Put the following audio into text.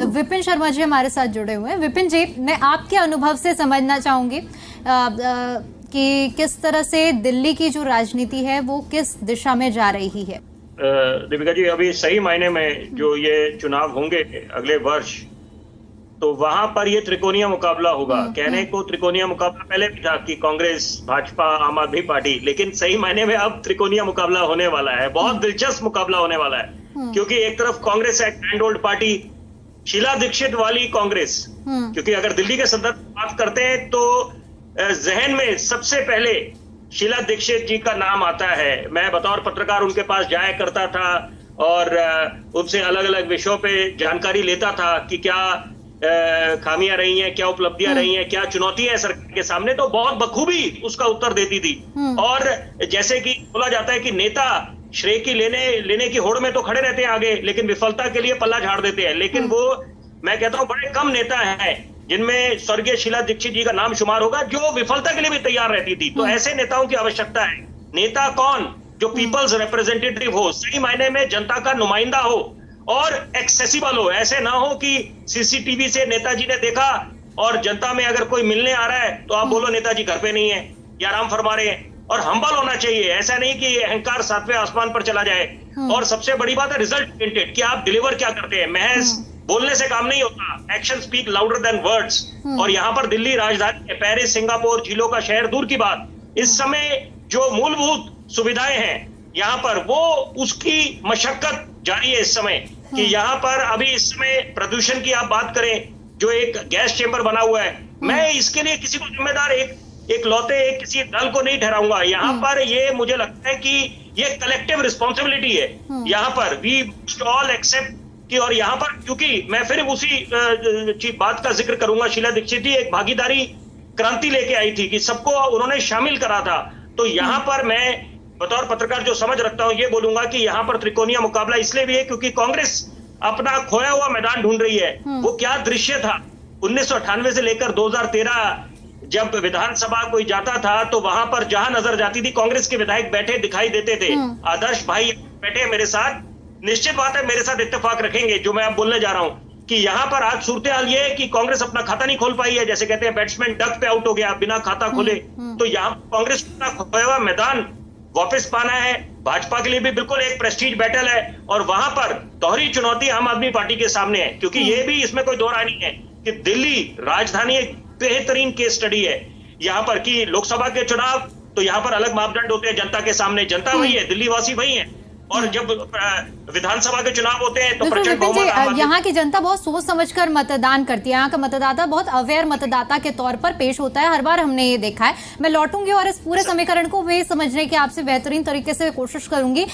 विपिन शर्मा जी हमारे साथ जुड़े हुए हैं। विपिन जी, मैं आपके अनुभव से समझना चाहूंगी कि किस तरह से दिल्ली की जो राजनीति है वो किस दिशा में जा रही है। दीपिका जी, अभी सही मायने में जो ये चुनाव होंगे अगले वर्ष, तो वहां पर ये त्रिकोणीय मुकाबला होगा। कहने को त्रिकोणीय मुकाबला पहले भी था कि कांग्रेस, भाजपा, आम आदमी पार्टी, लेकिन सही मायने में अब त्रिकोणीय मुकाबला होने वाला है। बहुत दिलचस्प मुकाबला होने वाला है, क्योंकि एक तरफ कांग्रेस है, grand old party, Sheila Dikshit वाली कांग्रेस। क्योंकि अगर दिल्ली के संदर्भ में बात करते हैं तो जहन में सबसे पहले शीला दीक्षित जी का नाम आता है। मैं बतौर पत्रकार उनके पास जाया करता था और उनसे अलग अलग विषयों पे जानकारी लेता था कि क्या खामियां रही हैं, क्या उपलब्धियां रही हैं, क्या चुनौतियां हैं सरकार के सामने। तो बहुत बखूबी उसका उत्तर देती थी। और जैसे कि बोला जाता है कि नेता श्रेय की लेने की होड़ में तो खड़े रहते हैं आगे, लेकिन विफलता के लिए पल्ला झाड़ देते हैं। लेकिन वो, मैं कहता हूं, बड़े कम नेता हैं जिनमें स्वर्गीय शीला दीक्षित जी का नाम शुमार होगा, जो विफलता के लिए भी तैयार रहती थी। तो ऐसे नेताओं की आवश्यकता है। नेता कौन? जो पीपल्स रिप्रेजेंटेटिव हो, सही मायने में जनता का नुमाइंदा हो और एक्सेसिबल हो। ऐसे ना हो कि सीसीटीवी से नेताजी ने देखा और जनता में अगर कोई मिलने आ रहा है तो आप बोलो नेताजी घर पे नहीं है या आराम फरमा रहे हैं। और हम्बल होना चाहिए, ऐसा नहीं कि अहंकार सातवें आसमान पर चला जाए। और सबसे बड़ी बात है रिजल्ट ओरिएंटेड, कि आप डिलीवर क्या करते हैं। महज बोलने से काम नहीं होता, action speak louder than words. और यहाँ पर दिल्ली राजधानी है, पेरिस, सिंगापुर, झीलों का शहर दूर की बात, इस समय जो मूलभूत सुविधाएं हैं यहाँ पर, वो उसकी मशक्कत जारी है इस समय। कि यहाँ पर अभी इस समय प्रदूषण की आप बात करें, जो एक गैस चेंबर बना हुआ है, मैं इसके लिए किसी को जिम्मेदार एक किसी दल को नहीं ठहराऊंगा। यहाँ पर ये मुझे लगता है कि ये कलेक्टिव रिस्पॉन्सिबिलिटी है। यहाँ पर वी ऑल एक्सेप्ट कि, और यहाँ पर क्योंकि मैं फिर उसी बात का जिक्र करूंगा, शीला दीक्षित जी एक भागीदारी क्रांति लेके आई थी कि सबको उन्होंने शामिल करा था। तो यहाँ पर मैं बतौर पत्रकार जो समझ रखता हूं, ये बोलूंगा कि यहाँ पर त्रिकोणीय मुकाबला इसलिए भी है क्योंकि कांग्रेस अपना खोया हुआ मैदान ढूंढ रही है। वो क्या दृश्य था 1998 से लेकर 2013, जब विधानसभा कोई जाता था तो वहां पर जहां नजर जाती थी कांग्रेस के विधायक बैठे दिखाई देते थे। आदर्श भाई बैठे मेरे साथ, निश्चित बात है मेरे साथ इत्तेफाक रखेंगे जो मैं अब बोलने जा रहा हूं कि यहाँ पर आज सूरत हाल ये है कि कांग्रेस अपना खाता नहीं खोल पाई है। जैसे कहते हैं बैट्समैन डक पे आउट हो गया बिना खाता खोले। तो यहाँ कांग्रेस अपना खोया हुआ मैदान वापस पाना है। भाजपा के लिए भी बिल्कुल एक प्रेस्टीज बैटल है और वहां पर दोहरी चुनौती आम आदमी पार्टी के सामने है, क्योंकि ये भी इसमें कोई दो राय नहीं है कि दिल्ली राजधानी एक बेहतरीन केस स्टडी है। यहाँ पर कि लोकसभा के चुनाव तो यहाँ पर अलग मापदंड होते हैं जनता के सामने, जनता वही है, दिल्ली वासी वही है। और जब विधानसभा के चुनाव होते हैं तो प्रचंड बहुमत, यहाँ की जनता बहुत सोच समझकर मतदान करती है। यहाँ का मतदाता बहुत अवेयर मतदाता के तौर पर पेश होता है, हर बार हमने ये देखा है। मैं लौटूंगी और इस पूरे समीकरण को भी समझने की आपसे बेहतरीन तरीके से कोशिश करूंगी।